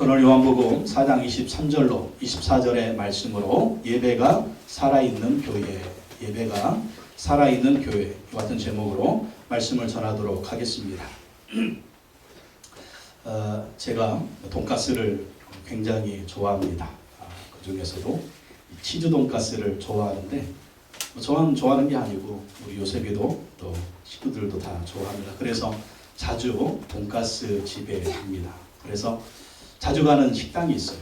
오늘 요한복음 4장 23절로 24절의 말씀으로 예배가 살아있는 교회, 예배가 살아있는 교회 같은 제목으로 말씀을 전하도록 하겠습니다. 제가 돈가스를 굉장히 좋아합니다. 그 중에서도 치즈 돈가스를 좋아하는데 저만 좋아하는 게 아니고 우리 요셉이도 또 식구들도 다 좋아합니다. 그래서 자주 돈가스 집에 갑니다. 그래서 자주 가는 식당이 있어요.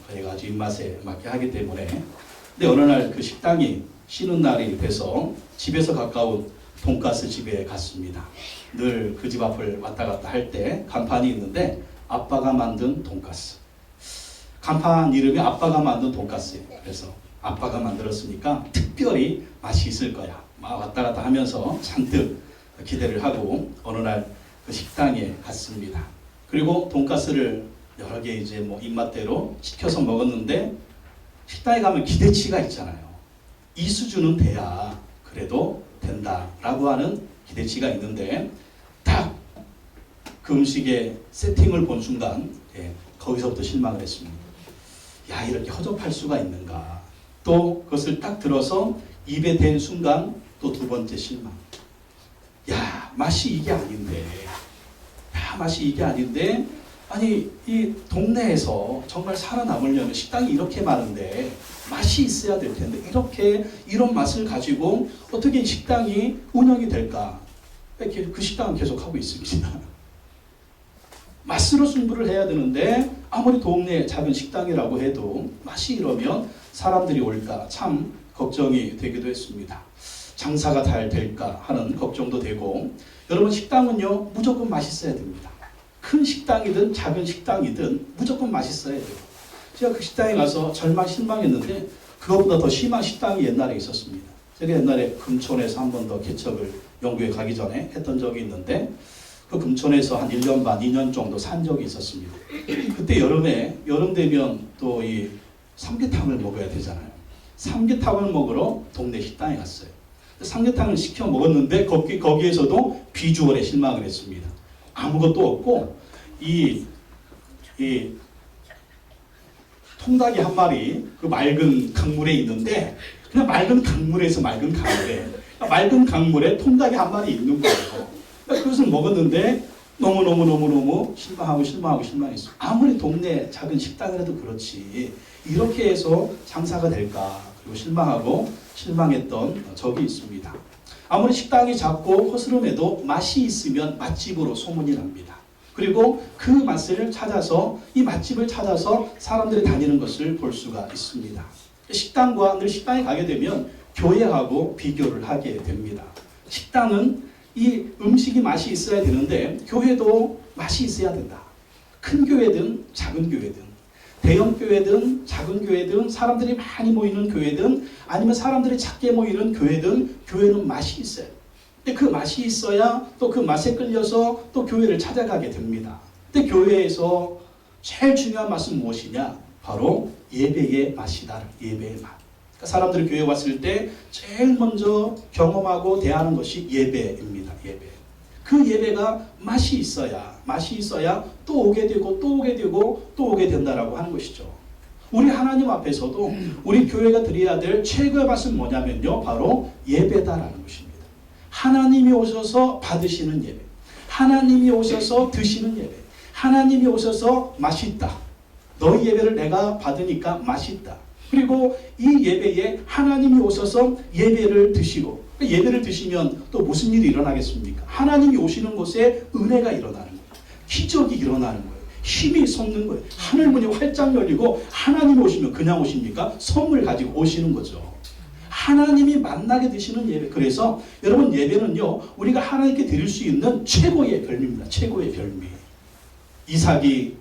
거기가 아주 입맛에 맞게 하기 때문에. 근데 어느 날 그 식당이 쉬는 날이 돼서 집에서 가까운 돈가스 집에 갔습니다. 늘 그 집 앞을 왔다 갔다 할 때 간판이 있는데 아빠가 만든 돈가스. 간판 이름이 아빠가 만든 돈가스예요. 그래서 아빠가 만들었으니까 특별히 맛이 있을 거야. 막 왔다 갔다 하면서 잔뜩 기대를 하고 어느 날 그 식당에 갔습니다. 그리고 돈가스를 여러 개 이제 뭐 입맛대로 시켜서 먹었는데 식당에 가면 기대치가 있잖아요. 이 수준은 돼야 그래도 된다라고 하는 기대치가 있는데 딱 그 음식의 세팅을 본 순간 거기서부터 실망을 했습니다. 야, 이렇게 허접할 수가 있는가. 또 그것을 딱 들어서 입에 댄 순간 또 두 번째 실망. 야, 맛이 이게 아닌데. 맛이 이게 아닌데. 아니, 이 동네에서 정말 살아남으려면 식당이 이렇게 많은데 맛이 있어야 될 텐데 이런 맛을 가지고 어떻게 식당이 운영이 될까? 그 식당은 계속 하고 있습니다. 맛으로 승부를 해야 되는데 아무리 동네 작은 식당이라고 해도 맛이 이러면 사람들이 올까 참 걱정이 되기도 했습니다. 장사가 잘 될까 하는 걱정도 되고. 여러분, 식당은요 무조건 맛있어야 됩니다. 큰 식당이든 작은 식당이든 무조건 맛있어야 돼요. 제가 그 식당에 가서 절망 실망했는데 그것보다 더 심한 식당이 옛날에 있었습니다. 제가 옛날에 금촌에서 한 번 더 개척을 영국에 가기 전에 했던 적이 있는데 그 금촌에서 한 1년 반, 2년 정도 산 적이 있었습니다. 그때 여름 되면 또 이 삼계탕을 먹어야 되잖아요. 삼계탕을 먹으러 동네 식당에 갔어요. 삼계탕을 시켜 먹었는데 거기에서도 비주얼에 실망을 했습니다. 아무것도 없고 이 통닭이 한 마리 그 맑은 강물에 있는데 그냥 맑은 강물에서 맑은 강물에 통닭이 한 마리 있는 거예요. 그것을 먹었는데 너무 실망했어요. 아무리 동네 작은 식당이라도 그렇지 이렇게 해서 장사가 될까. 그리고 실망했던 적이 있습니다. 아무리 식당이 작고 허스름해도 맛이 있으면 맛집으로 소문이 납니다. 그리고 그 맛을 찾아서 이 맛집을 찾아서 사람들이 다니는 것을 볼 수가 있습니다. 식당과 늘 식당에 가게 되면 교회하고 비교를 하게 됩니다. 식당은 이 음식이 맛이 있어야 되는데 교회도 맛이 있어야 된다. 큰 교회든 작은 교회든 대형 교회든 작은 교회든 사람들이 많이 모이는 교회든 아니면 사람들이 작게 모이는 교회든 교회는 맛이 있어요. 근데 그 맛이 있어야 또 그 맛에 끌려서 또 교회를 찾아가게 됩니다. 근데 교회에서 제일 중요한 맛은 무엇이냐? 바로 예배의 맛이다. 예배의 맛. 그러니까 사람들이 교회에 왔을 때 제일 먼저 경험하고 대하는 것이 예배입니다. 예배. 그 예배가 맛이 있어야 또 오게 되고 또 오게 되고 또 오게 된다라고 하는 것이죠. 우리 하나님 앞에서도 우리 교회가 드려야 될 최고의 맛은 뭐냐면요, 바로 예배다라는 것입니다. 하나님이 오셔서 받으시는 예배, 하나님이 오셔서 드시는 예배, 하나님이 오셔서 맛있다. 너희 예배를 내가 받으니까 맛있다. 그리고 이 예배에 하나님이 오셔서 예배를 드시고, 예배를 드시면 또 무슨 일이 일어나겠습니까? 하나님이 오시는 곳에 은혜가 일어나는 거예요. 기적이 일어나는 거예요. 힘이 솟는 거예요. 하늘문이 활짝 열리고 하나님이 오시면 그냥 오십니까? 선물 가지고 오시는 거죠. 하나님이 만나게 되시는 예배. 그래서 여러분, 예배는요 우리가 하나님께 드릴 수 있는 최고의 별미입니다. 최고의 별미. 이삭이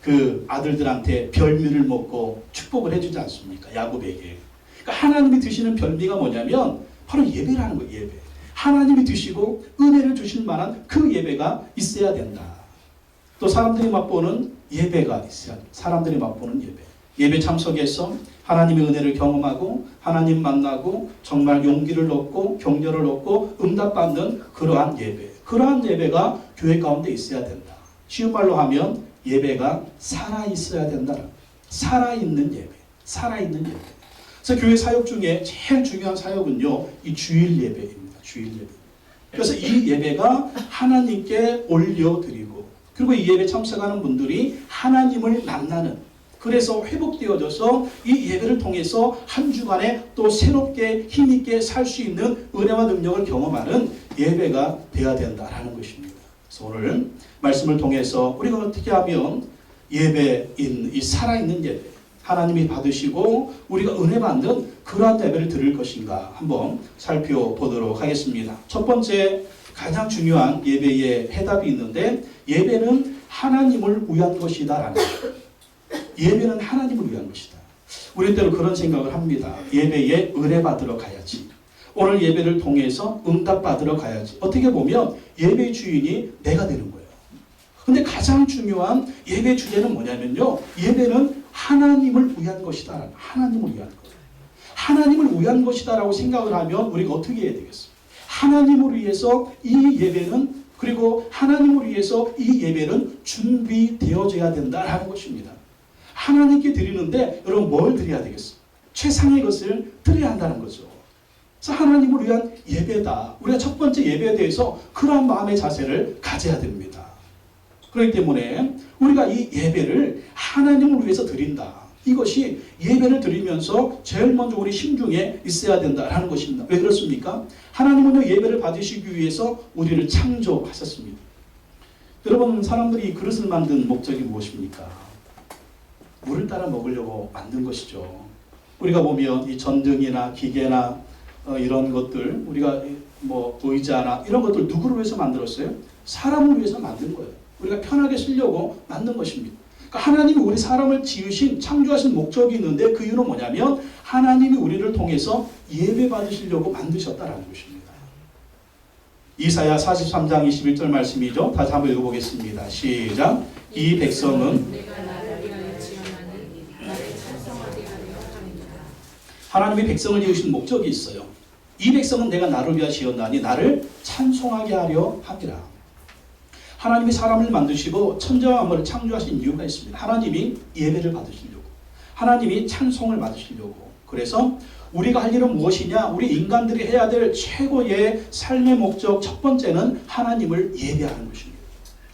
그 아들들한테 별미를 먹고 축복을 해주지 않습니까? 야곱에게. 그러니까 하나님이 드시는 별미가 뭐냐면 바로 예배라는 거예요. 예배. 하나님이 드시고 은혜를 주실 만한 그 예배가 있어야 된다. 또 사람들이 맛보는 예배가 있어야 된다. 사람들이 맛보는 예배. 예배 참석해서 하나님의 은혜를 경험하고 하나님 만나고 정말 용기를 얻고 격려를 얻고 응답받는 그러한 예배. 그러한 예배가 교회 가운데 있어야 된다. 쉬운 말로 하면 예배가 살아있어야 된다. 살아있는 예배. 살아있는 예배. 그래서 교회 사역 중에 제일 중요한 사역은요, 이 주일 예배입니다. 주일 예배. 그래서 이 예배가 하나님께 올려드리고, 그리고 이 예배 참석하는 분들이 하나님을 만나는, 그래서 회복되어져서 이 예배를 통해서 한 주간에 또 새롭게 힘있게 살 수 있는 은혜와 능력을 경험하는 예배가 되어야 된다라는 것입니다. 그래서 오늘 말씀을 통해서 우리가 어떻게 하면 예배인, 이 살아있는 예배, 하나님이 받으시고 우리가 은혜 받는 그러한 예배를 드릴 것인가 한번 살펴보도록 하겠습니다. 첫 번째 가장 중요한 예배의 해답이 있는데, 예배는 하나님을 위한 것이다라는 거예요. 예배는 하나님을 위한 것이다. 우리 때로 그런 생각을 합니다. 예배에 은혜 받으러 가야지. 오늘 예배를 통해서 응답 받으러 가야지. 어떻게 보면 예배 주인이 내가 되는 거예요. 근데 가장 중요한 예배 주제는 뭐냐면요, 예배는 하나님을 위한 것이다. 하나님을 위한 것. 하나님을 위한 것이다라고 생각을 하면 우리가 어떻게 해야 되겠어요? 하나님을 위해서 이 예배는, 그리고 하나님을 위해서 이 예배는 준비되어져야 된다라는 것입니다. 하나님께 드리는데 여러분 뭘 드려야 되겠어요? 최상의 것을 드려야 한다는 거죠. 그래서 하나님을 위한 예배다. 우리가 첫 번째 예배에 대해서 그러한 마음의 자세를 가져야 됩니다. 그렇기 때문에 우리가 이 예배를 하나님을 위해서 드린다. 이것이 예배를 드리면서 제일 먼저 우리 심중에 있어야 된다라는 것입니다. 왜 그렇습니까? 하나님은요, 예배를 받으시기 위해서 우리를 창조하셨습니다. 여러분, 사람들이 그릇을 만든 목적이 무엇입니까? 물을 따라 먹으려고 만든 것이죠. 우리가 보면 이 전등이나 기계나 이런 것들, 우리가 뭐 의자나 이런 것들 누구를 위해서 만들었어요? 사람을 위해서 만든 거예요. 우리가 편하게 쓰려고 만든 것입니다. 그러니까 하나님이 우리 사람을 지으신, 창조하신 목적이 있는데, 그 이유는 뭐냐면 하나님이 우리를 통해서 예배 받으시려고 만드셨다라는 것입니다. 이사야 43장 21절 말씀이죠. 다시 한번 읽어보겠습니다. 시작. 이 백성은 하나님이 백성을 지으신 목적이 있어요. 이 백성은 내가 나를 위하여 지었나니 나를 찬송하게 하려 함이라. 하나님이 사람을 만드시고 천지와 만물을 창조하신 이유가 있습니다. 하나님이 예배를 받으시려고, 하나님이 찬송을 받으시려고. 그래서 우리가 할 일은 무엇이냐? 우리 인간들이 해야 될 최고의 삶의 목적 첫 번째는 하나님을 예배하는 것입니다.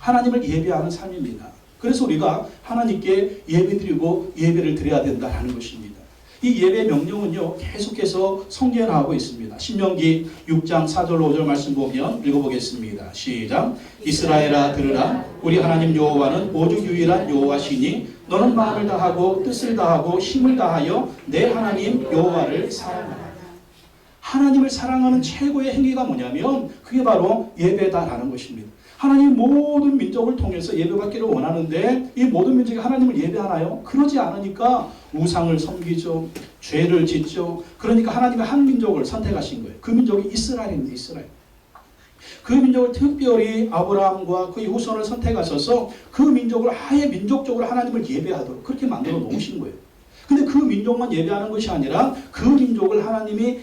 하나님을 예배하는 삶입니다. 그래서 우리가 하나님께 예배드리고 예배를 드려야 된다는 것입니다. 이 예배 명령은요, 계속해서 성경에 나오고 있습니다. 신명기 6장 4절로 5절 말씀 보면 읽어보겠습니다. 시작. 이스라엘아 들으라. 우리 하나님 여호와는 오직 유일한 여호와시니 너는 마음을 다하고 뜻을 다하고 힘을 다하여 내 하나님 여호와를 사랑하라. 하나님을 사랑하는 최고의 행위가 뭐냐면 그게 바로 예배다라는 것입니다. 하나님 모든 민족을 통해서 예배받기를 원하는데 이 모든 민족이 하나님을 예배하나요? 그러지 않으니까 우상을 섬기죠. 죄를 짓죠. 그러니까 하나님이 한 민족을 선택하신 거예요. 그 민족이 이스라엘입니다. 이스라엘. 그 민족을 특별히 아브라함과 그의 후손을 선택하셔서 그 민족을 아예 민족적으로 하나님을 예배하도록 그렇게 만들어 놓으신 거예요. 근데 그 민족만 예배하는 것이 아니라 그 민족을 하나님이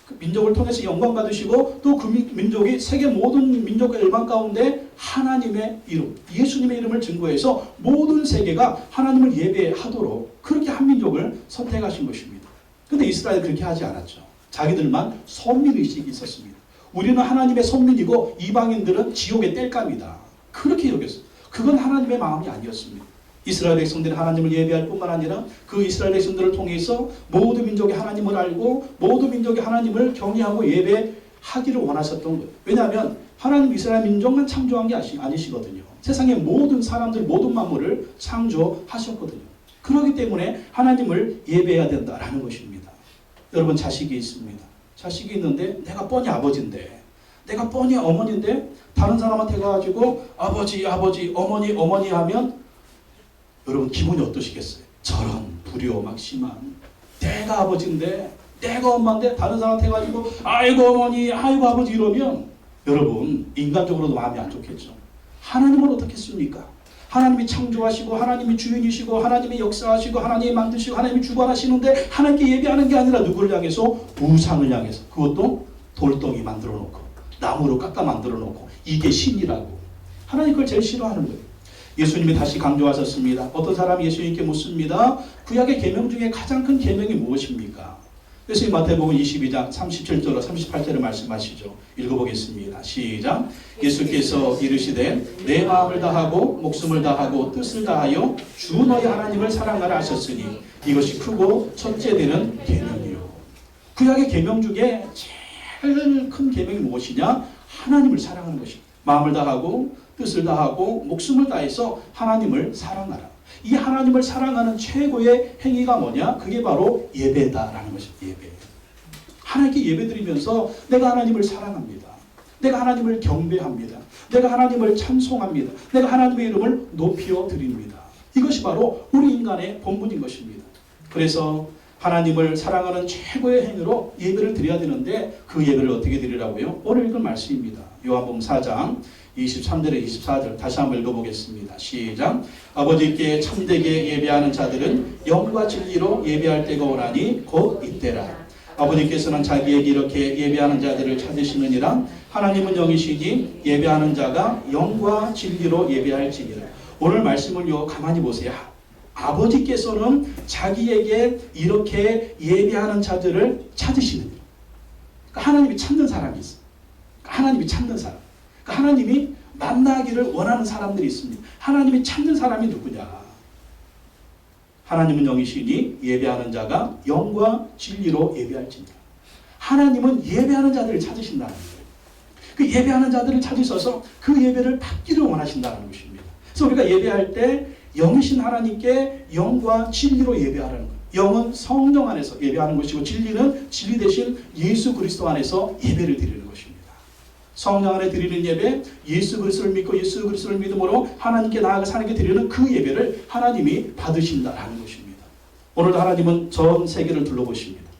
그 민족을 통해서 영광 받으시고 또 그 민족이 세계 모든 민족의 일반 가운데 하나님의 이름, 예수님의 이름을 증거해서 모든 세계가 하나님을 예배하도록 그렇게 한 민족을 선택하신 것입니다. 근데 이스라엘 그렇게 하지 않았죠. 자기들만 선민의식이 있었습니다. 우리는 하나님의 선민이고 이방인들은 지옥의 땔감이다. 그렇게 여겼어요. 그건 하나님의 마음이 아니었습니다. 이스라엘 백성들이 하나님을 예배할 뿐만 아니라 그 이스라엘 백성들을 통해서 모든 민족이 하나님을 알고 모든 민족이 하나님을 경외하고 예배하기를 원하셨던 거예요. 왜냐하면 하나님 이스라엘 민족만 창조한 게 아니시거든요. 세상의 모든 사람들, 모든 만물을 창조하셨거든요. 그렇기 때문에 하나님을 예배해야 된다라는 것입니다. 여러분, 자식이 있습니다. 자식이 있는데 내가 뻔히 아버지인데, 내가 뻔히 어머니인데 다른 사람한테 가가지고 아버지, 아버지, 어머니, 어머니 하면 여러분 기분이 어떠시겠어요? 저런 불효막심한, 내가 아버지인데 내가 엄마인데 다른 사람한테 가지고 아이고 어머니, 아이고 아버지 이러면 여러분 인간적으로도 마음이 안 좋겠죠. 하나님은 어떻겠습니까? 하나님이 창조하시고 하나님이 주인이시고 하나님이 역사하시고 하나님이 만드시고 하나님이 주관하시는데 하나님께 예배하는 게 아니라 누구를 향해서? 우상을 향해서. 그것도 돌덩이 만들어 놓고 나무로 깎아 만들어 놓고 이게 신이라고. 하나님 그걸 제일 싫어하는 거예요. 예수님이 다시 강조하셨습니다. 어떤 사람이 예수님께 묻습니다. 구약의 계명 중에 가장 큰 계명이 무엇입니까? 예수님 마태복음 22장 37절로 38절을 말씀하시죠. 읽어보겠습니다. 시작. 예수께서 이르시되 내 마음을 다하고 목숨을 다하고 뜻을 다하여 주 너희 하나님을 사랑하라 하셨으니 이것이 크고 첫째 되는 계명이요. 구약의 계명 중에 제일 큰 계명이 무엇이냐? 하나님을 사랑하는 것입니다. 마음을 다하고 뜻을 다하고 목숨을 다해서 하나님을 사랑하라. 이 하나님을 사랑하는 최고의 행위가 뭐냐? 그게 바로 예배다라는 것입니다. 예배. 하나님께 예배드리면서 내가 하나님을 사랑합니다. 내가 하나님을 경배합니다. 내가 하나님을 찬송합니다. 내가 하나님의 이름을 높여 드립니다. 이것이 바로 우리 인간의 본분인 것입니다. 그래서 하나님을 사랑하는 최고의 행위로 예배를 드려야 되는데 그 예배를 어떻게 드리라고요? 오늘 읽은 말씀입니다. 요한복음 4장 23절에 24절 다시 한번 읽어보겠습니다. 시작. 아버지께 참되게 예배하는 자들은 영과 진리로 예배할 때가 오나니 곧 이때라. 아버지께서는 자기에게 이렇게 예배하는 자들을 찾으시느니라. 하나님은 영이시니 예배하는 자가 영과 진리로 예배할지니라. 오늘 말씀을요 가만히 보세요. 아버지께서는 자기에게 이렇게 예배하는 자들을 찾으시느니라. 그러니까 하나님이 찾는 사람이 있어요. 하나님이 찾는 사람. 하나님이 만나기를 원하는 사람들이 있습니다. 하나님이 찾는 사람이 누구냐? 하나님은 영이시니 예배하는 자가 영과 진리로 예배할지니라. 하나님은 예배하는 자들을 찾으신다는 거예요. 그 예배하는 자들을 찾으셔서 그 예배를 받기를 원하신다는 것입니다. 그래서 우리가 예배할 때 영이신 하나님께 영과 진리로 예배하라는 거예요. 영은 성령 안에서 예배하는 것이고 진리는 진리 대신 예수 그리스도 안에서 예배를 드리는 것입니다. 성령 안에 드리는 예배, 예수 그리스도를 믿고 예수 그리스도를 믿음으로 하나님께 나아가 하나님께 드리는 그 예배를 하나님이 받으신다라는 것입니다. 오늘도 하나님은 전 세계를 둘러보십니다.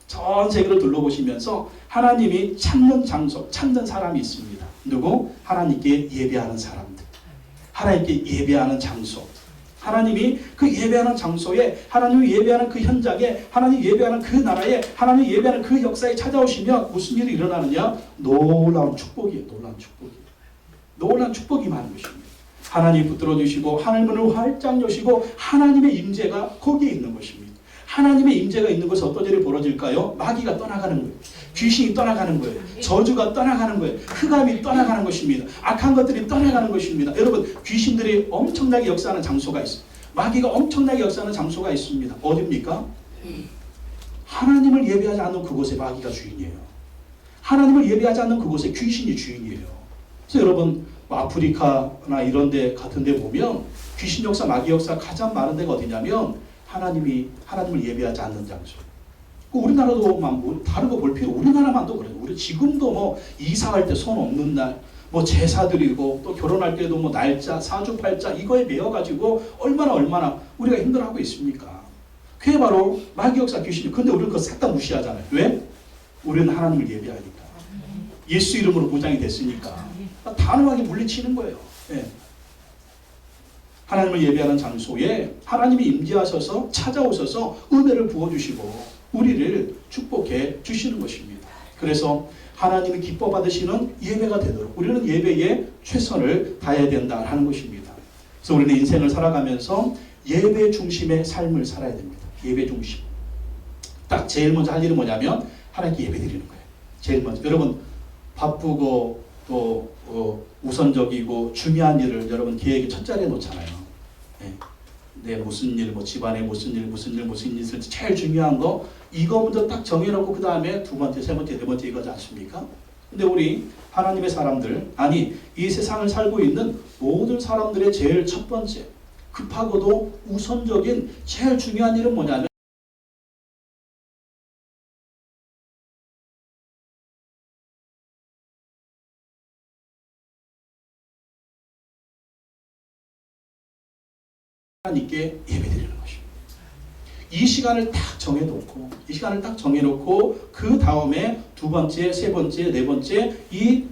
전 세계를 둘러보시면서 하나님이 찾는 장소, 찾는 사람이 있습니다. 누구? 하나님께 예배하는 사람들. 하나님께 예배하는 장소. 하나님이 그 예배하는 장소에, 하나님이 예배하는 그 현장에, 하나님 예배하는 그 나라에, 하나님 예배하는 그 역사에 찾아오시면 무슨 일이 일어나느냐? 놀라운 축복이에요. 놀라운 축복이에요. 놀라운 축복이 많은 것입니다. 하나님이 붙들어 주시고 하늘문을 활짝 여시고 하나님의 임재가 거기에 있는 것입니다. 하나님의 임재가 있는 곳에 어떤 일이 벌어질까요? 마귀가 떠나가는 거예요. 귀신이 떠나가는 거예요. 저주가 떠나가는 거예요. 흑암이 떠나가는 것입니다. 악한 것들이 떠나가는 것입니다. 여러분, 귀신들이 엄청나게 역사하는 장소가 있어요. 마귀가 엄청나게 역사하는 장소가 있습니다. 어디입니까? 하나님을 예배하지 않는 그곳에 마귀가 주인이에요. 하나님을 예배하지 않는 그곳에 귀신이 주인이에요. 그래서 여러분, 아프리카나 이런 데 같은 데 보면 귀신 역사, 마귀 역사 가장 많은 데가 어디냐면 하나님을 예배하지 않는 장소. 우리나라도 뭐 다른 거 볼 필요, 우리나라만도 그래요. 우리 지금도 뭐 이사할 때 손 없는 날, 뭐 제사 드리고 또 결혼할 때도 뭐 날짜, 사주팔자 이거에 매여가지고 얼마나 우리가 힘들어하고 있습니까? 그게 바로 마귀 역사 귀신이. 근데 우리는 그거 싹 다 무시하잖아요. 왜? 우리는 하나님을 예배하니까. 예수 이름으로 무장이 됐으니까. 단호하게 물리치는 거예요. 네. 하나님을 예배하는 장소에 하나님이 임재하셔서 찾아오셔서 은혜를 부어주시고 우리를 축복해 주시는 것입니다. 그래서 하나님이 기뻐 받으시는 예배가 되도록 우리는 예배에 최선을 다해야 된다 하는 것입니다. 그래서 우리는 인생을 살아가면서 예배 중심의 삶을 살아야 됩니다. 예배 중심. 딱 제일 먼저 할 일은 뭐냐면 하나님께 예배 드리는 거예요. 제일 먼저. 여러분 바쁘고 또 우선적이고 중요한 일을 여러분 계획의 첫 자리에 놓잖아요. 네, 무슨 일, 뭐 집안에 무슨 일 있을 때 제일 중요한 거 이거 먼저 딱 정해놓고 그 다음에 두 번째, 세 번째, 네 번째 이거지 않습니까? 근데 우리 하나님의 사람들, 아니 이 세상을 살고 있는 모든 사람들의 제일 첫 번째 급하고도 우선적인 제일 중요한 일은 뭐냐면 하나님께 예배드리는 것입니다. 이 시간을 딱 정해놓고 그 다음에 두 번째, 세 번째, 네 번째 이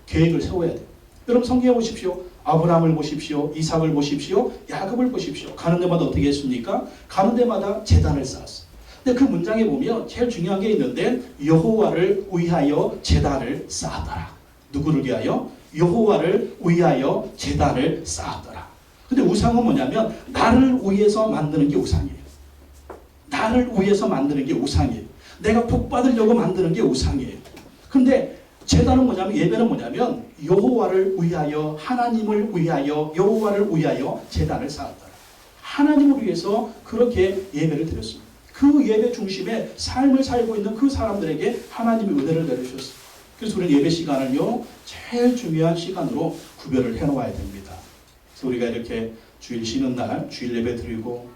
계획을 세워야 돼요. 여러분 성경에 보십시오. 아브라함을 보십시오. 이삭을 보십시오. 야곱을 보십시오. 가는 데마다 어떻게 했습니까? 가는 데마다 제단을 쌓았어요. 근데 그 문장에 보면 제일 중요한 게 있는데 여호와를 위하여 제단을 쌓았더라. 누구를 위하여? 여호와를 위하여 제단을 쌓았더라. 근데 우상은 뭐냐면 나를 위해서 만드는 게 우상이에요. 나를 위해서 만드는 게 우상이에요. 내가 복 받으려고 만드는 게 우상이에요. 근데 제단은 뭐냐면, 예배는 뭐냐면 여호와를 위하여, 하나님을 위하여, 여호와를 위하여 제단을 쌓았더라. 하나님을 위해서 그렇게 예배를 드렸습니다. 그 예배 중심에 삶을 살고 있는 그 사람들에게 하나님의 은혜를 내려주셨습니다. 그래서 우리는 예배 시간을요, 제일 중요한 시간으로 구별을 해놓아야 됩니다. 그래서 우리가 이렇게 주일 쉬는 날 주일 예배 드리고,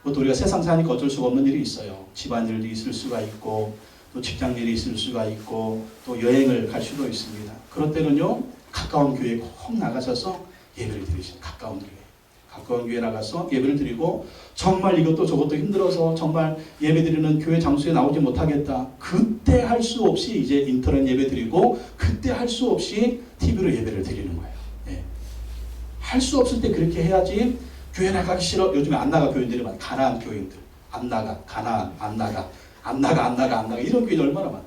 또 우리가 세상 사니까 어쩔 수가 없는 일이 있어요. 집안일이 있을 수가 있고, 또 직장일이 있을 수가 있고, 또 여행을 갈 수도 있습니다. 그럴 때는요, 가까운 교회에 꼭 나가셔서 예배를 드리시는, 가까운 교회 나가서 예배를 드리고, 정말 이것도 저것도 힘들어서 정말 예배 드리는 교회 장소에 나오지 못하겠다. 그때 할 수 없이 이제 인터넷 예배 드리고, 그때 할 수 없이 TV로 예배를 드리는 거예요. 예. 할 수 없을 때 그렇게 해야지. 교회 나가기 싫어. 요즘에 안 나가 교인들이 많아요. 가나안 교인들. 안 나가. 가나안. 안 나가. 이런 교인이 얼마나 많아요.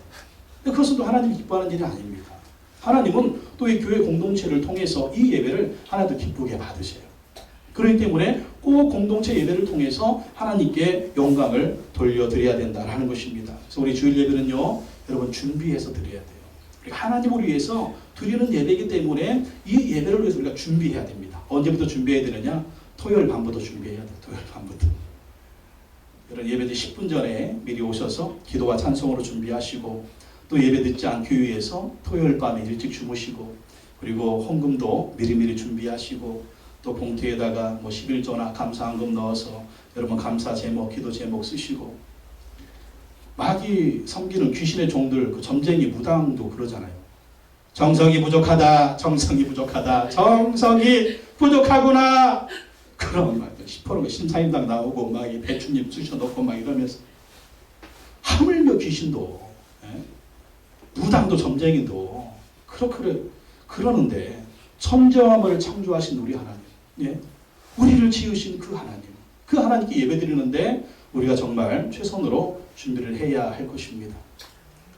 그것은 또 하나님이 기뻐하는 일이 아닙니다. 하나님은 또 이 교회 공동체를 통해서 이 예배를 하나도 기쁘게 받으세요. 그렇기 때문에 꼭 공동체 예배를 통해서 하나님께 영광을 돌려드려야 된다는 것입니다. 그래서 우리 주일 예배는요, 여러분 준비해서 드려야 돼요. 우리가 하나님을 위해서 드리는 예배이기 때문에 이 예배를 위해서 우리가 준비해야 됩니다. 언제부터 준비해야 되느냐? 토요일 밤부터 준비해야 돼요. 토요일 밤부터. 여러분 예배 10분 전에 미리 오셔서 기도와 찬송으로 준비하시고, 또 예배 듣지 않기 위해서 토요일 밤에 일찍 주무시고, 그리고 헌금도 미리미리 준비하시고, 또 봉투에다가 뭐 11조나 감사헌금 넣어서 여러분 감사 제목, 기도 제목 쓰시고, 마귀 섬기는 귀신의 종들, 그 점쟁이 무당도 그러잖아요. 정성이 부족하다. 정성이 부족하구나. 그럼 막 시퍼런 신사임당 나오고 막 이 배추잎 쑤셔놓고 막 이러면서, 하물며 귀신도, 무당도 점쟁이도 그러는데, 천지만물을 창조하신 우리 하나님, 우리를 지으신 그 하나님께 예배드리는데 우리가 정말 최선으로 준비를 해야 할 것입니다.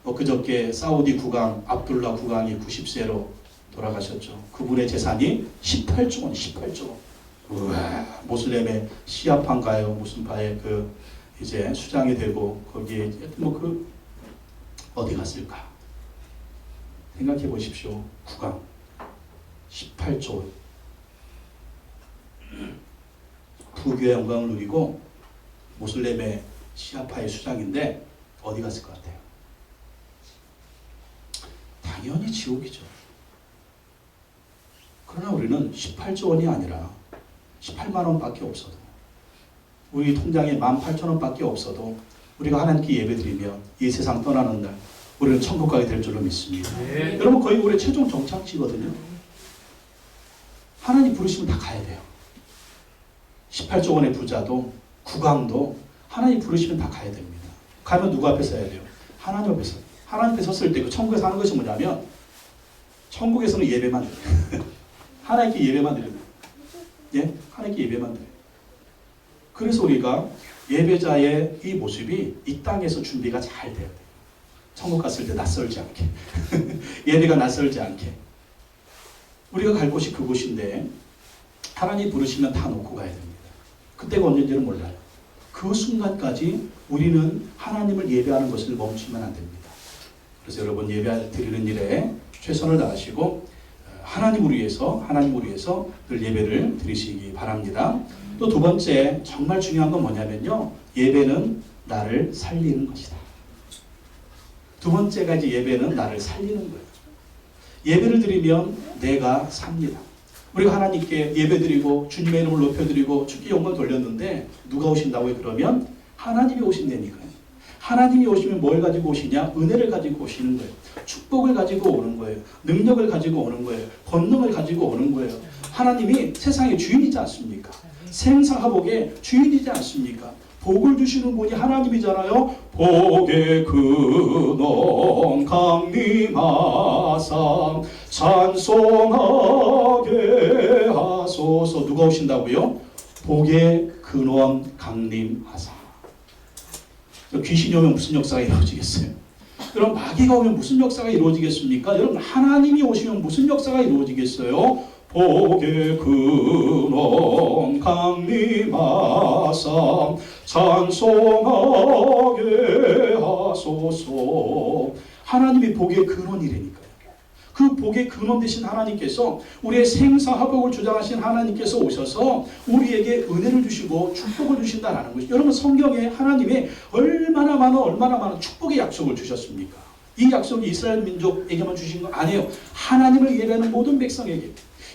그저께 사우디 국왕 압둘라 국왕이 90세로 돌아가셨죠. 그분의 재산이 18조 원, 18조 원. 우와, 모슬렘의 시아파인가요? 무슨 파에 이제 수장이 되고, 거기에 어디 갔을까? 생각해 보십시오. 국왕 18조 원. 부귀의 영광을 누리고 모슬렘의 시아파의 수장인데 어디 갔을 것 같아요? 당연히 지옥이죠. 그러나 우리는 18조 원이 아니라 18만 원밖에 없어도, 우리 통장에 18,000원밖에 없어도 우리가 하나님께 예배드리면 이 세상 떠나는 날 우리는 천국 가게 될 줄로 믿습니다. 네. 여러분 거의 우리 최종 정착지거든요. 하나님 부르시면 다 가야 돼요. 18조 원의 부자도 국왕도 하나님 부르시면 다 가야 됩니다. 가면 누구 앞에 서야 돼요? 하나님 앞에 서. 하나님 앞에 섰을 때 그 천국에서 하는 것이 뭐냐면, 천국에서는 예배만 드려요. 하나님께 예배만 드려요. 하나님께 예배만 드려요. 그래서 우리가 예배자의 이 모습이 이 땅에서 준비가 잘 돼야 돼요. 천국 갔을 때 낯설지 않게. 예배가 낯설지 않게. 우리가 갈 곳이 그곳인데 하나님 부르시면 다 놓고 가야 됩니다. 그때가 언제인지는 몰라요. 그 순간까지 우리는 하나님을 예배하는 것을 멈추면 안 됩니다. 그래서 여러분 예배 드리는 일에 최선을 다하시고 하나님을 위해서 늘 예배를 드리시기 바랍니다. 또 두 번째 정말 중요한 건 뭐냐면요, 예배는 나를 살리는 것이다. 두 번째가 이제 예배는 나를 살리는 거예요. 예배를 드리면 내가 삽니다. 우리가 하나님께 예배드리고 주님의 이름을 높여드리고 주께 영광 돌렸는데 누가 오신다고요? 그러면 하나님이 오신다니까요. 하나님이 오시면 뭘 가지고 오시냐? 은혜를 가지고 오시는 거예요. 축복을 가지고 오는 거예요. 능력을 가지고 오는 거예요. 권능을 가지고 오는 거예요. 하나님이 세상의 주인이지 않습니까? 생사화복의 주인이지 않습니까? 복을 주시는 분이 하나님이잖아요. 복의 근원 강림하사 찬송하게 하소서. 누가 오신다고요? 복의 근원 강림하사. 귀신이 오면 무슨 역사가 이루어지겠어요? 여러분 마귀가 오면 무슨 역사가 이루어지겠습니까? 여러분 하나님이 오시면 무슨 역사가 이루어지겠어요? 복의 근원 강림하사 찬송하게 하소서. 하나님이 복의 근원이라니까요. 그 복의 근원 되신 하나님께서, 우리의 생사화복을 주장하신 하나님께서 오셔서 우리에게 은혜를 주시고 축복을 주신다는 것이죠. 여러분 성경에 하나님이 얼마나 많은 축복의 약속을 주셨습니까? 이 약속이 이스라엘 민족에게만 주신 거 아니에요. 하나님을 예배하는 모든 백성에게,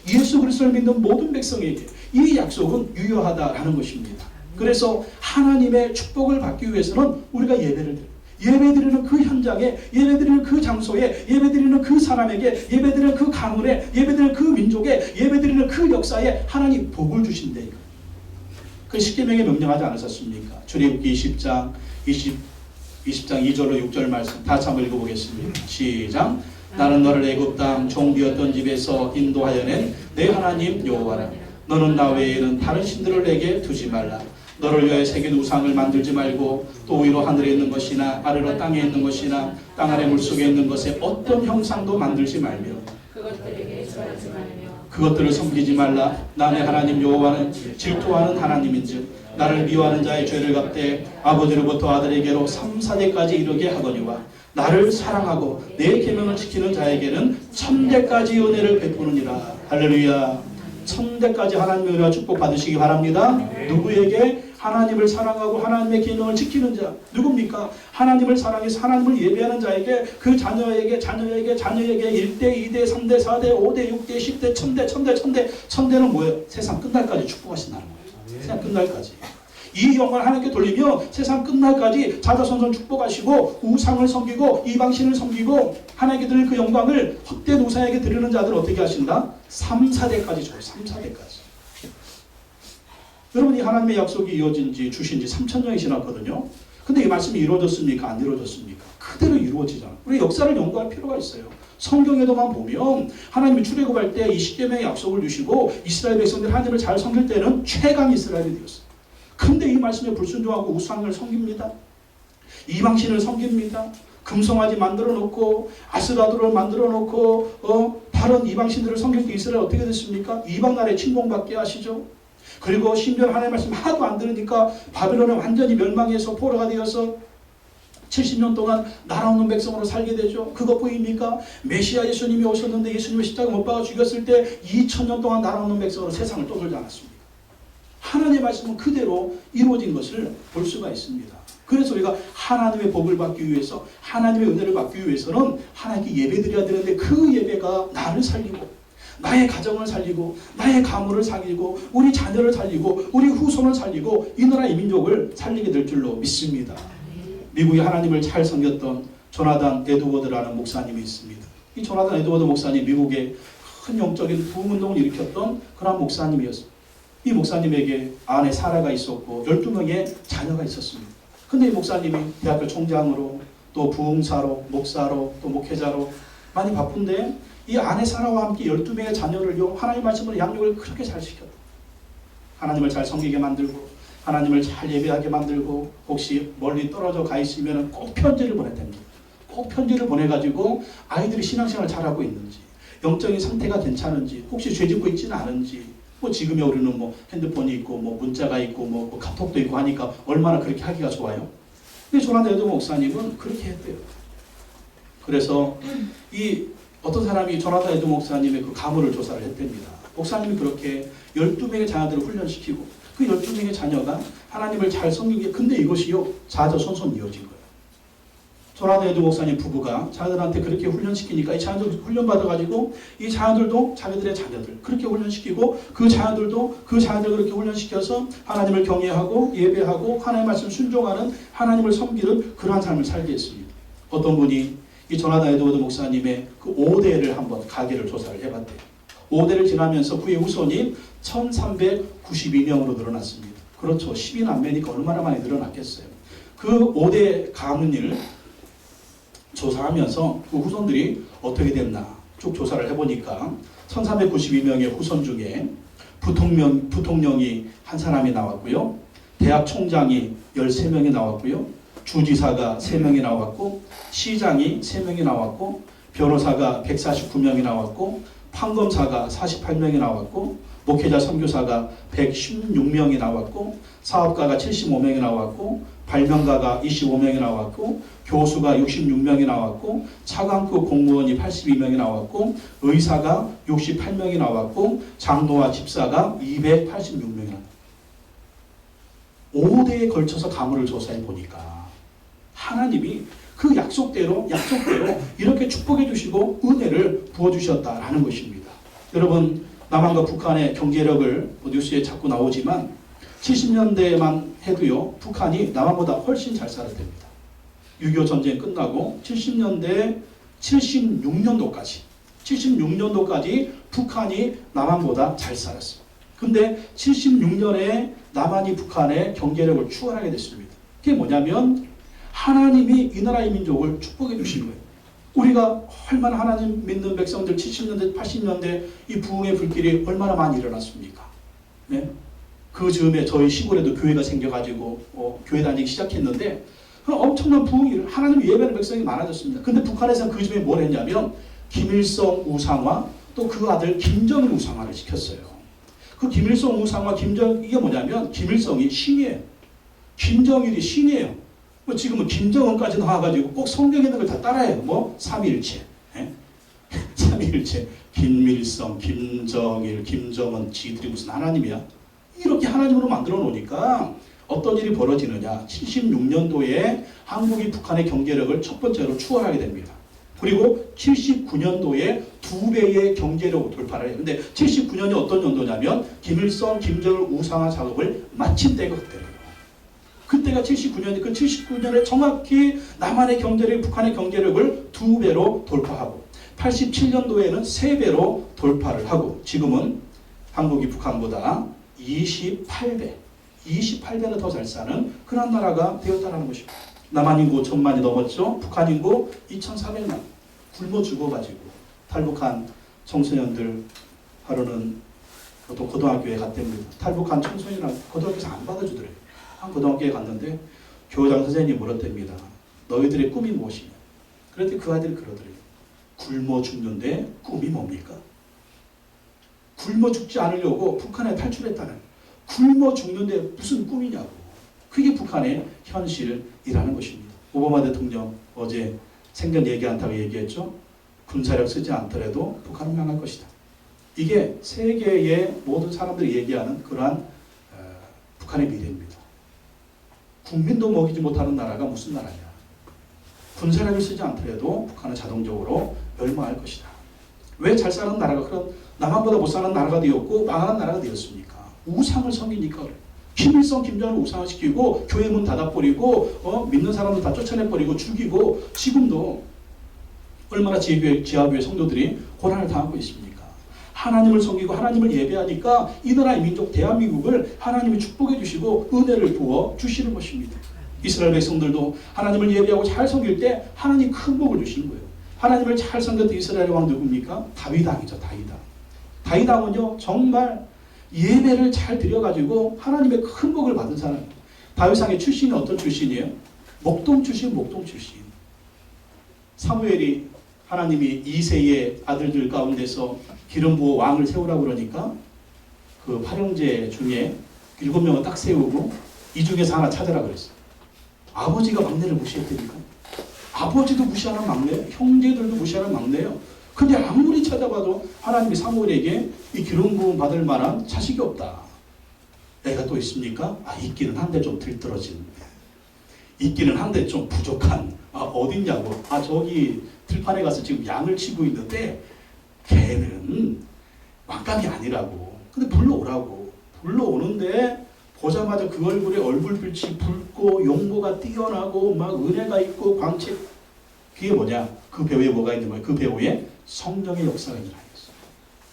예수 그리스도를 믿는 모든 백성에게 이 약속은 유효하다라는 것입니다. 그래서 하나님의 축복을 받기 위해서는 우리가 예배를 드려요. 예배드리는 그 현장에, 예배드리는 그 장소에, 예배드리는 그 사람에게, 예배드리는 그 가문에, 예배드리는 그 민족에, 예배드리는 그 역사에 하나님 복을 주신대. 그 십계명에 명령하지 않으셨습니까? 출애굽기 20장 2절로 6절 말씀 다시 한번 읽어보겠습니다. 시작. 나는 너를 애굽 땅 종되었던 집에서 인도하여 낸 내 하나님 여호와라. 너는 나 외에는 다른 신들을 내게 두지 말라. 너를 위하여 새긴 우상을 만들지 말고 또 위로 하늘에 있는 것이나 아래로 땅에 있는 것이나 땅 아래 물속에 있는 것에 어떤 형상도 만들지 말며 그것들에게 절하지 말며 그것들을 섬기지 말라. 나 내 하나님 여호와는 질투하는 하나님인즉 나를 미워하는 자의 죄를 갚되 아버지로부터 아들에게로 3, 4대까지 이르게 하거니와 나를 사랑하고 내 계명을 지키는 자에게는 천대까지 은혜를 베푸느니라. 할렐루야. 천대까지 하나님의 은혜와 축복 받으시기 바랍니다. 누구에게? 하나님을 사랑하고 하나님의 계명을 지키는 자. 누굽니까? 하나님을 사랑해서 하나님을 예배하는 자에게, 그 자녀에게 1대, 2대, 3대, 4대, 5대, 6대, 10대, 1000대. 천대는 뭐예요? 세상 끝날까지 축복하신다는 거예요. 세상 끝날까지. 이 영광을 하나님께 돌리며 세상 끝날까지 자자손손 축복하시고 우상을 섬기고 이방신을 섬기고 하나님께 드릴 그 영광을 헛된 우상에게 드리는 자들 어떻게 하신다? 3, 4대까지 줘요. 3, 4대까지. 여러분이 하나님의 약속이 이루어진 지 주신 지 3000년이 지났거든요. 근데 이 말씀이 이루어졌습니까? 안 이루어졌습니까? 그대로 이루어지잖아요. 우리 역사를 연구할 필요가 있어요. 성경에도만 보면 하나님이 출애굽할 때 이 십계명의 약속을 주시고 이스라엘 백성들이 하나님을 잘 섬길 때는 최강 이스라엘이 되었어요. 근데 이 말씀에 불순종하고 우상을 섬깁니다. 이방신을 섬깁니다. 금송아지 만들어 놓고 아스라드를 만들어 놓고 다른 이방신들을 섬길 때 이스라엘 어떻게 됐습니까? 이방 나라에 침공받게 하시죠. 그리고 심지어 하나님의 말씀 하나도 안 들으니까 바벨론은 완전히 멸망해서 포로가 되어서 70년 동안 나라 없는 백성으로 살게 되죠. 그것뿐입니까? 메시아 예수님이 오셨는데 예수님을 십자가 못 박아 죽였을 때 2000년 동안 나라 없는 백성으로 세상을 떠돌지 않았습니다. 하나님의 말씀은 그대로 이루어진 것을 볼 수가 있습니다. 그래서 우리가 하나님의 복을 받기 위해서, 하나님의 은혜를 받기 위해서는 하나님께 예배드려야 되는데 그 예배가 나를 살리고 나의 가정을 살리고 나의 가문을 살리고 우리 자녀를 살리고 우리 후손을 살리고 이 나라 이 민족을 살리게 될 줄로 믿습니다. 미국에 하나님을 잘 섬겼던 조나단 에드워드라는 목사님이 있습니다. 이 조나단 에드워드 목사님, 미국에 큰 영적인 부흥운동을 일으켰던 그런 목사님이었습니다. 이 목사님에게 아내 사라가 있었고 12명의 자녀가 있었습니다. 근데 이 목사님이 대학교 총장으로 또 부흥사로 목사로 또 목회자로 많이 바쁜데 이 아내 사라와 함께 12명의 자녀를요 하나님 말씀으로 양육을 그렇게 잘 시켰다. 하나님을 잘 섬기게 만들고 하나님을 잘 예배하게 만들고 혹시 멀리 떨어져 가 있으면 꼭 편지를 보내답니다. 꼭 편지를 보내가지고 아이들이 신앙생활을 잘하고 있는지 영적인 상태가 괜찮은지 혹시 죄짓고 있지는 않은지 뭐 지금의 우리는 뭐 핸드폰이 있고 뭐 문자가 있고 뭐 카톡도 있고 하니까 얼마나 그렇게 하기가 좋아요. 근데 조나단 에드워드 목사님은 그렇게 했대요. 그래서 이 어떤 사람이 조나단 에드워드 목사님의 그 가문을 조사를 했답니다. 목사님이 그렇게 12명의 자녀들을 훈련시키고 그 12명의 자녀가 하나님을 잘 섬긴 게 근데 이것이요 자자손손 이어진 거예요. 조나단 에드워드 목사님 부부가 자녀들한테 그렇게 훈련시키니까 이 자녀들 훈련받아가지고 이 자녀들도 자기들의 자녀들 그렇게 훈련시키고 그 자녀들도 그 자녀들 그렇게 훈련시켜서 하나님을 경외하고 예배하고 하나님의 말씀 순종하는 하나님을 섬기는 그러한 삶을 살게 했습니다. 어떤 분이 이 조나단 에드워드 목사님의 그 5대를 한번 가계를 조사를 해봤대요. 5대를 지나면서 그의 후손이 1392명으로 늘어났습니다. 그렇죠. 12남매니까 얼마나 많이 늘어났겠어요. 그 5대 가문을 조사하면서 그 후손들이 어떻게 됐나 쭉 조사를 해보니까 1392명의 후손 중에 부통령이 한 사람이 나왔고요. 대학 총장이 13명이 나왔고요. 주지사가 3명이 나왔고 시장이 3명이 나왔고 변호사가 149명이 나왔고 판검사가 48명이 나왔고 목회자 선교사가 116명이 나왔고 사업가가 75명이 나왔고 발명가가 25명이 나왔고 교수가 66명이 나왔고 차관급 공무원이 82명이 나왔고 의사가 68명이 나왔고 장로와 집사가 286명이 나왔고 5대에 걸쳐서 가문을 조사해 보니까 하나님이 그 약속대로 이렇게 축복해 주시고 은혜를 부어주셨다라는 것입니다. 여러분 남한과 북한의 경제력을 뉴스에 자꾸 나오지만 70년대만 해도요 북한이 남한보다 훨씬 잘 살았답니다. 6.25 전쟁 끝나고 70년대 76년도까지 북한이 남한보다 잘 살았어요. 근데 76년에 남한이 북한의 경제력을 추월하게 됐습니다. 그게 뭐냐면 하나님이 이 나라의 민족을 축복해 주신 거예요. 우리가 얼마나 하나님 믿는 백성들 70년대 80년대 이 부흥의 불길이 얼마나 많이 일어났습니까? 네? 그 즈음에 저희 시골에도 교회가 생겨가지고 교회 다니기 시작했는데 엄청난 부흥이 하나님 예배하는 백성이 많아졌습니다. 근데 북한에서는 그 즈음에 뭘 했냐면 김일성 우상화 또 그 아들 김정일 우상화를 시켰어요. 그 김일성 우상화 이게 뭐냐면 김일성이 신이에요. 김정일이 신이에요. 뭐 지금은 김정은까지 나와가지고 꼭 성경에 있는 걸 다 따라해요. 뭐 삼위일체, 삼위일체, 김일성, 김정일, 김정은 지들이 무슨 하나님이야? 이렇게 하나님으로 만들어 놓으니까 어떤 일이 벌어지느냐? 76년도에 한국이 북한의 경제력을 첫 번째로 추월하게 됩니다. 그리고 79년도에 2배의 경제력으로 돌파를 해요. 근데 79년이 어떤 연도냐면 김일성, 김정일 우상화 작업을 마친 때가 그때예요. 그때가 79년이 그 79년에 정확히 남한의 경제력, 북한의 경제력을 2배로 돌파하고 87년도에는 3배로 돌파를 하고 지금은 한국이 북한보다 28배는 더 잘 사는 그런 나라가 되었다는 것입니다. 남한 인구 1000만이 넘었죠. 북한 인구 2400만. 굶어 죽어가지고 탈북한 청소년들 하루는 또 고등학교에 갔답니다. 탈북한 청소년을 고등학교에서 안 받아주더래요. 한 고등학교에 갔는데 교장 선생님이 물었답니다. 너희들의 꿈이 무엇이냐? 그랬더니 그 아들이 그러더래요. 굶어 죽는데 꿈이 뭡니까? 굶어 죽지 않으려고 북한에 탈출했다는 굶어 죽는데 무슨 꿈이냐고. 그게 북한의 현실이라는 것입니다. 오바마 대통령 어제 생전 얘기한다고 얘기했죠. 군사력 쓰지 않더라도 북한은 망할 것이다. 이게 세계의 모든 사람들이 얘기하는 그러한 북한의 미래입니다. 국민도 먹이지 못하는 나라가 무슨 나라냐. 군사력을 쓰지 않더라도 북한은 자동적으로 멸망할 것이다. 왜 잘 사는 나라가 그런 남한보다 못 사는 나라가 되었고 망하는 나라가 되었습니까? 우상을 섬기니까 그래요. 김일성, 김정일 우상화시키고 교회 문 닫아버리고 믿는 사람들 다 쫓아내버리고 죽이고 지금도 얼마나 지하교회 성도들이 고난을 당하고 있습니까? 하나님을 섬기고 하나님을 예배하니까 이 나라의 민족 대한민국을 하나님이 축복해 주시고 은혜를 부어 주시는 것입니다. 이스라엘 백성들도 하나님을 예배하고 잘 섬길 때 하나님 큰 복을 주시는 거예요. 하나님을 잘 섬겼던 이스라엘 왕 누굽니까? 다윗왕이죠. 다윗왕은요 정말 예배를 잘 드려가지고 하나님의 큰 복을 받은 사람이에요. 다윗왕의 출신이 어떤 출신이에요? 목동 출신. 사무엘이 하나님이 이새의 아들들 가운데서 기름 부어 왕을 세우라고 그러니까 그 활용제 중에 7명을 딱 세우고 이 중에서 하나 찾으라 그랬어요. 아버지가 막내를 무시했다니까. 아버지도 무시하는 막내, 형제들도 무시하는 막내예요. 근데 아무리 찾아봐도 하나님이 사무엘에게 이 기름 부음 받을 만한 자식이 없다. 애가 또 있습니까? 있기는 한데 좀 들떨어진. 있기는 한데 좀 부족한. 어딨냐고. 저기 들판에 가서 지금 양을 치고 있는데 걔는 왕감이 아니라고. 근데 불러오라고. 불러오는데 보자마자 그 얼굴에 얼굴빛이 붉고 용모가 뛰어나고 막 은혜가 있고 광채. 그게 뭐냐? 그 배우에 뭐가 있는 거예요? 그 배우에 성령의 역사가 있는 아이였어요.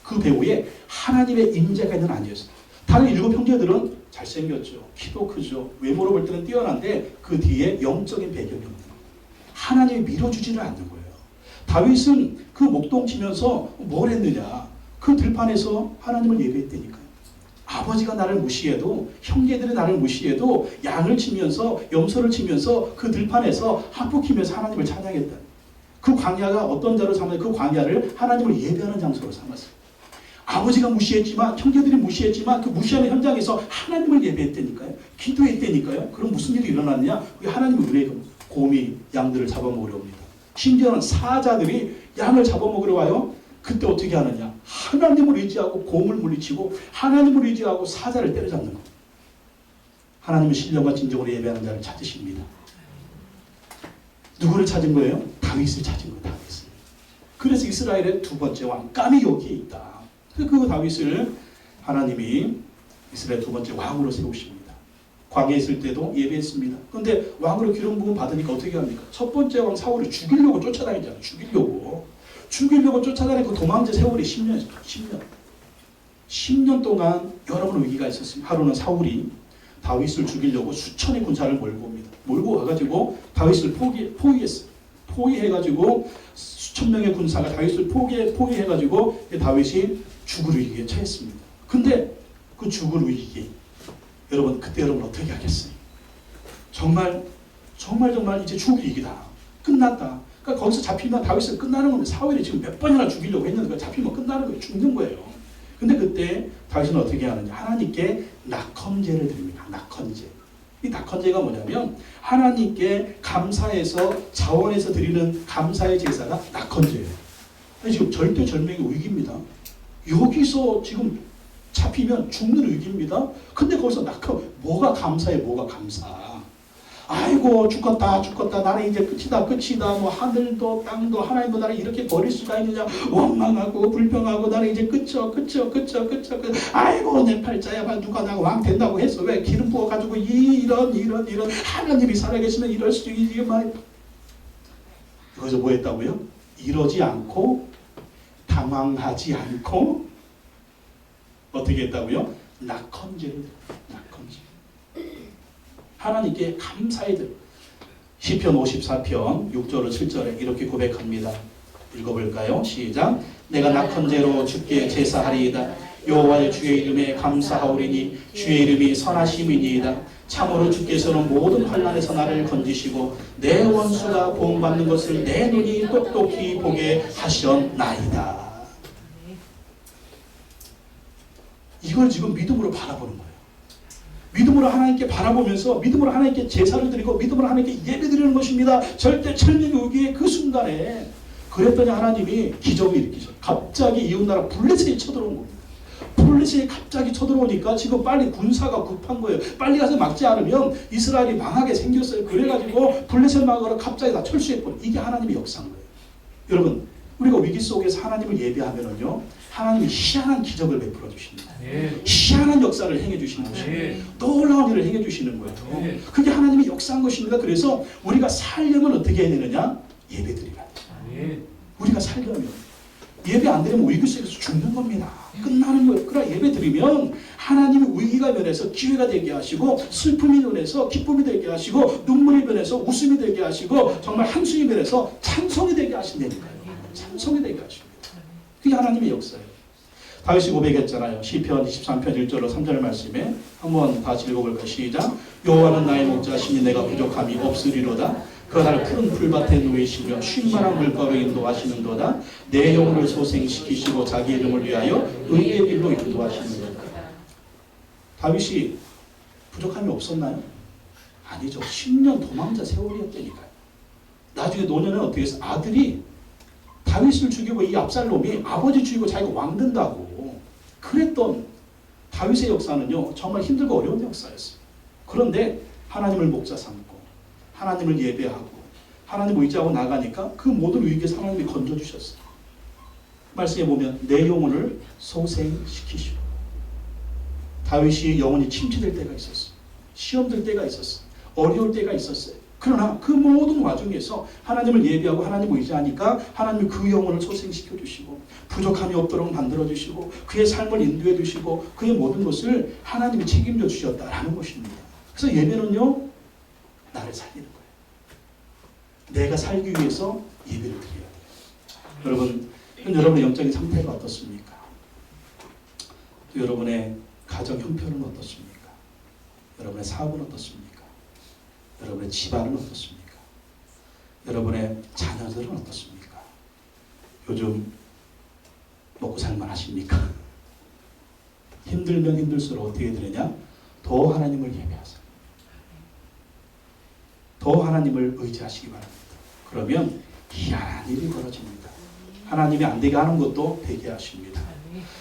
그 배우에 하나님의 임재가 있는 아이였어요. 다른 7 형제들은 잘생겼죠. 키도 크죠. 외모로 볼 때는 뛰어난데 그 뒤에 영적인 배경이 없는 거예요. 하나님이 밀어주지를 않는 거예요. 다윗은 그 목동 치면서 뭘 했느냐? 그 들판에서 하나님을 예배했다니까요. 아버지가 나를 무시해도, 형제들이 나를 무시해도 양을 치면서, 염소를 치면서 그 들판에서 한복히면서 하나님을 찬양했다. 그 광야가 어떤 자로 삼았어요? 그 광야를 하나님을 예배하는 장소로 삼았어요. 아버지가 무시했지만, 형제들이 무시했지만 그 무시하는 현장에서 하나님을 예배했다니까요. 기도했다니까요. 그럼 무슨 일이 일어났냐? 하나님의 은혜가 곰이 양들을 잡아먹으려 옵니다. 심지어는 사자들이 양을 잡아먹으러 와요. 그때 어떻게 하느냐? 하나님을 의지하고 곰을 물리치고 하나님을 의지하고 사자를 때려잡는 겁니다. 하나님은 신령과 진정으로 예배하는 자를 찾으십니다. 누구를 찾은 거예요? 다윗을 찾은 거예요. 다윗을. 그래서 이스라엘의 두 번째 왕감이 여기에 있다. 그 다윗을 하나님이 이스라엘 두 번째 왕으로 세우십니다. 광야에 있을 때도 예배했습니다. 그런데 왕으로 기름 부음 받으니까 어떻게 합니까? 첫 번째 왕 사울을 죽이려고 쫓아다니잖아요. 죽이려고 쫓아다니고 도망자 세월이 10년이죠. 10년 동안 여러 번 위기가 있었습니다. 하루는 사울이 다윗을 죽이려고 수천의 군사를 몰고 옵니다. 몰고 와가지고 다윗을 포위했어요. 포위해가지고 수천 명의 군사가 다윗을 포위해가지고 다윗이 죽을 위기에 처했습니다. 근데 그 죽을 위기, 여러분 그때 여러분 어떻게 하겠어요? 정말 이제 죽을 위기다. 끝났다. 그러니까 거기서 잡히면 다윗은 끝나는 겁니다. 사울이 지금 몇 번이나 죽이려고 했는데 잡히면 끝나는 거예요. 죽는 거예요. 근데 그때 다윗은 어떻게 하느냐? 하나님께 낙헌제를 드립니다. 낙헌제. 이 낙헌제가 뭐냐면 하나님께 감사해서 자원해서 드리는 감사의 제사가 낙헌제예요. 지금 절대절명의 위기입니다. 여기서 지금 잡히면 죽는 위기입니다. 근데 거기서 뭐가 감사해? 뭐가 감사? 아이고 죽었다 나는 이제 끝이다 뭐 하늘도 땅도 하나님도 나를 이렇게 버릴 수가 있느냐 원망하고 불평하고 나는 이제 끝이야 아이고 내 팔자야 누가 나가 왕 된다고 했어 왜 기름 부어가지고 이런 하나님이 살아계시면 이럴 수 있지 여기서 뭐 했다고요? 이러지 않고 당황하지 않고 어떻게 했다고요? 낙헌제를 낙헌제 하나님께 감사의 들 시편 54편 6절로 7절에 이렇게 고백합니다. 읽어볼까요? 시작. 내가 낙헌제로 주께 제사하리이다. 여호와의 주의 이름에 감사하오리니 주의 이름이 선하심이니이다. 참으로 주께서는 모든 환난에서 나를 건지시고 내 원수가 보응받는 것을 내 눈이 똑똑히 보게 하셨나이다. 이걸 지금 믿음으로 바라보는 거예요. 믿음으로 하나님께 바라보면서 믿음으로 하나님께 제사를 드리고 믿음으로 하나님께 예배드리는 것입니다. 절대 철민의 위기의 그 순간에 그랬더니 하나님이 기적을 일으키셨어요. 갑자기 이웃나라 블레셋이 쳐들어온 겁니다. 블레셋이 갑자기 쳐들어오니까 지금 빨리 군사가 급한 거예요. 빨리 가서 막지 않으면 이스라엘이 망하게 생겼어요. 그래가지고 블레셋 막으러 갑자기 다 철수해버려요. 이게 하나님의 역사인 거예요. 여러분 우리가 위기 속에서 하나님을 예배하면요 하나님이 희한한 기적을 베풀어 주십니다. 희한한 역사를 행해 주시는 것입니다. 놀라운 일을 행해 주시는 거예요. 그게 하나님의 역사인 것입니다. 그래서 우리가 살려면 어떻게 해야 되느냐? 예배 드리라. 우리가 살려면 예배 안 드리면 위기 속에서 죽는 겁니다. 끝나는 거예요. 그러나 예배 드리면 하나님의 위기가 변해서 기회가 되게 하시고 슬픔이 변해서 기쁨이 되게 하시고 눈물이 변해서 웃음이 되게 하시고 정말 한숨이 변해서 찬송이 되게 하신다니까요. 찬송이 되게 하십니다. 그게 하나님의 역사예요. 다윗이 고백했잖아요. 시편 23편 1절로 3절 말씀에 한번 다시 읽어볼까요? 시작. 여호와는 나의 목자시니 내가 부족함이 없으리로다. 그 나를 푸른 풀밭에 누이시며 쉴만한 물가로 인도하시는도다. 내 영혼을 소생시키시고 자기 이름을 위하여 의의 길로 인도하시는도다. 다윗이 부족함이 없었나요? 아니죠. 10년 도망자 세월이었다니까요. 나중에 노년에 어떻게 해서 아들이 다윗을 죽이고 이 압살롬이 아버지 죽이고 자기가 왕 된다고 그랬던 다윗의 역사는요 정말 힘들고 어려운 역사였어요. 그런데 하나님을 목자 삼고 하나님을 예배하고 하나님을 의지하고 나가니까 그 모든 위기에서 하나님이 건져주셨어요. 말씀에 보면 내 영혼을 소생시키시고 다윗이 영혼이 침체될 때가 있었어요. 시험 들 때가 있었어요. 어려울 때가 있었어요. 그러나 그 모든 와중에서 하나님을 예배하고 하나님을 의지하니까 하나님이 그 영혼을 소생시켜 주시고 부족함이 없도록 만들어 주시고 그의 삶을 인도해 주시고 그의 모든 것을 하나님이 책임져 주셨다라는 것입니다. 그래서 예배는요 나를 살리는 거예요. 내가 살기 위해서 예배를 드려야 돼요. 여러분 여러분의 영적인 상태가 어떻습니까? 또 여러분의 가정 형편은 어떻습니까? 여러분의 사업은 어떻습니까? 여러분의 집안은 어떻습니까? 여러분의 자녀들은 어떻습니까? 요즘 먹고 살만 하십니까? 힘들면 힘들수록 어떻게 되느냐? 더 하나님을 예배하세요. 더 하나님을 의지하시기 바랍니다. 그러면 희한한 일이 벌어집니다. 하나님이 안 되게 하는 것도 되게 하십니다.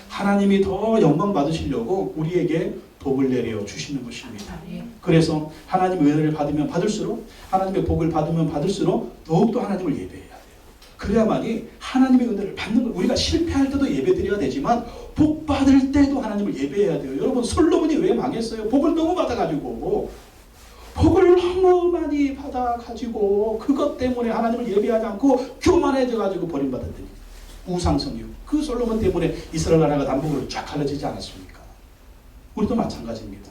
하나님이 더 영광 받으시려고 우리에게 복을 내려 주시는 것입니다. 그래서 하나님의 은혜를 받으면 받을수록, 하나님의 복을 받으면 받을수록 더욱더 하나님을 예배해야 돼요. 그래야만이 하나님의 은혜를 받는 걸, 우리가 실패할 때도 예배드려야 되지만 복 받을 때도 하나님을 예배해야 돼요. 여러분, 솔로몬이 왜 망했어요? 복을 너무 받아가지고, 복을 너무 많이 받아가지고 그것 때문에 하나님을 예배하지 않고 교만해져가지고 버림받았더니 우상성이요. 그 솔로몬 때문에 이스라엘 나라가 남북으로 쫙 갈라지지 않았습니까? 우리도 마찬가지입니다.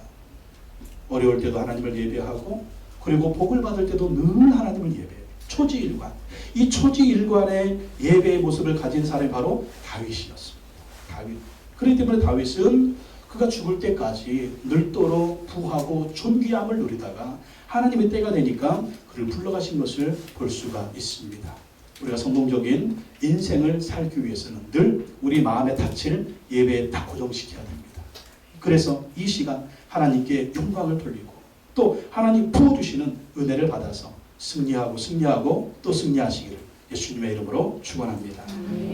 어려울 때도 하나님을 예배하고, 그리고 복을 받을 때도 늘 하나님을 예배해요. 초지일관. 이 초지일관의 예배의 모습을 가진 사람이 바로 다윗이었습니다. 다윗. 그렇기 때문에 다윗은 그가 죽을 때까지 늘도록 부하고 존귀함을 누리다가 하나님의 때가 되니까 그를 불러가신 것을 볼 수가 있습니다. 우리가 성공적인 인생을 살기 위해서는 늘 우리 마음의 닻을 예배에 딱 고정시켜야 됩니다. 그래서 이 시간 하나님께 영광을 돌리고 또 하나님 부어주시는 은혜를 받아서 승리하고 또 승리하시기를 예수님의 이름으로 축원합니다.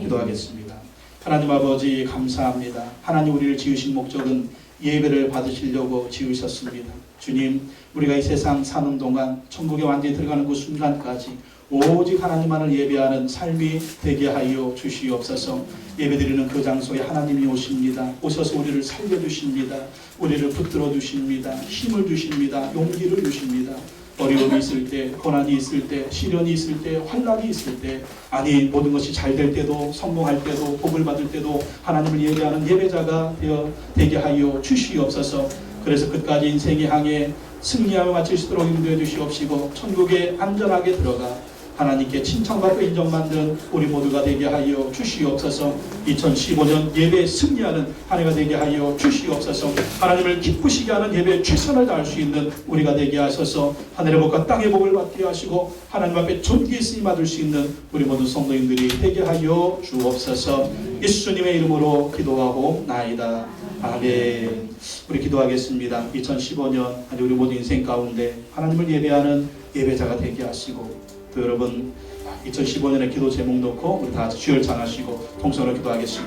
기도하겠습니다. 하나님 아버지 감사합니다. 하나님, 우리를 지으신 목적은 예배를 받으시려고 지으셨습니다. 주님, 우리가 이 세상 사는 동안 천국에 완전히 들어가는 그 순간까지 오직 하나님만을 예배하는 삶이 되게 하여 주시옵소서. 예배드리는 그 장소에 하나님이 오십니다. 오셔서 우리를 살려주십니다. 우리를 붙들어 주십니다. 힘을 주십니다. 용기를 주십니다. 어려움이 있을 때, 고난이 있을 때, 시련이 있을 때, 환난이 있을 때, 아니 모든 것이 잘 될 때도, 성공할 때도, 복을 받을 때도 하나님을 예배하는 예배자가 되게 하여 주시옵소서. 그래서 끝까지 인생의 항해 승리하며 마칠 수 있도록 인도해 주시옵시고, 천국에 안전하게 들어가 하나님께 칭찬받고 인정받는 우리 모두가 되게 하여 주시옵소서. 2015년 예배에 승리하는 한 해가 되게 하여 주시옵소서. 하나님을 기쁘시게 하는 예배에 최선을 다할 수 있는 우리가 되게 하셔서 하늘의 복과 땅의 복을 받게 하시고 하나님 앞에 존귀 쓰임 받을 수 있는 우리 모든 성도님들이 되게 하여 주옵소서. 예수님의 이름으로 기도하고 나이다. 아멘. 우리 기도하겠습니다. 2015년 우리 모든 인생 가운데 하나님을 예배하는 예배자가 되게 하시고, 또 여러분 2015년의 기도 제목 놓고 우리 다 같이 주를 찬하시고 통성으로 기도하겠습니다.